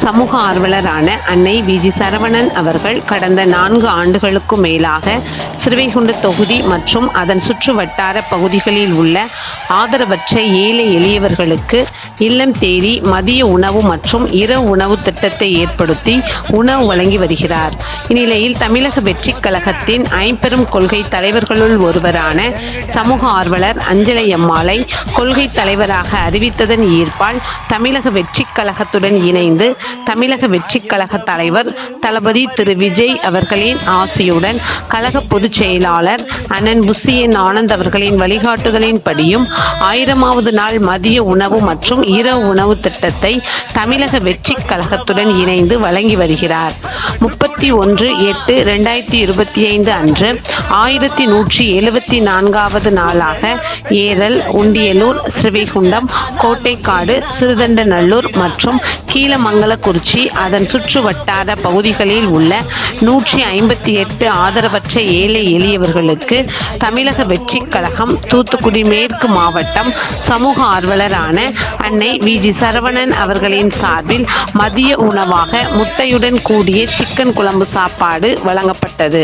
சமூக ஆர்வலரான அன்னை வி.ஜி. சரவணன் அவர்கள் கடந்த 4 ஆண்டுகளுக்கும் மேலாக ஸ்ரீவைகுண்ட தொகுதி மற்றும் அதன் சுற்று வட்டார பகுதிகளில் உள்ள ஆதரவற்ற ஏழை எளியவர்களுக்கு இல்லம் தேடி மதிய உணவு மற்றும் இரவு உணவு திட்டத்தை ஏற்படுத்தி உணவு வழங்கி வருகிறார். இந்நிலையில் தமிழக வெற்றி கழகத்தின் ஐம்பெரும் கொள்கை தலைவர்களுள் ஒருவரான சமூக ஆர்வலர் அஞ்சலை அம்மாளை கொள்கை தலைவராக அறிவித்ததன் ஈர்ப்பால் தமிழக வெற்றி கழகத்துடன் இணைந்து தமிழக வெற்றி கழக தலைவர் தளபதி திரு விஜய் அவர்களின் ஆசியுடன் கழக பொதுச் செயலாளர் அண்ணன் புசியன் ஆனந்த் அவர்களின் வழிகாட்டுதலின்படியும் 1000வது நாள் மதிய உணவு மற்றும் இரவு உணவு திட்டத்தை தமிழக வெற்றி கழகத்துடன் இணைந்து வழங்கி வருகிறார். 31/8/2025 அன்று 1174வது நாளாக ஏரல், உண்டியலூர், ஸ்ரீவைகுண்டம், கோட்டைக்காடு, சிறுதண்டநல்லூர் மற்றும் கீழமங்கலக்குறிச்சி அதன் சுற்று வட்டார பகுதிகளில் உள்ள 158 ஆதரவற்ற ஏழை எளியவர்களுக்கு தமிழக வெற்றி கழகம் தூத்துக்குடி மேற்கு மாவட்டம் சமூக ஆர்வலரான அன்னை வி.ஜி. சரவணன் அவர்களின் சார்பில் மதிய உணவாக முட்டையுடன் கூடிய சிக்கன் குழம்பு சாப்பாடு வழங்கப்பட்டது.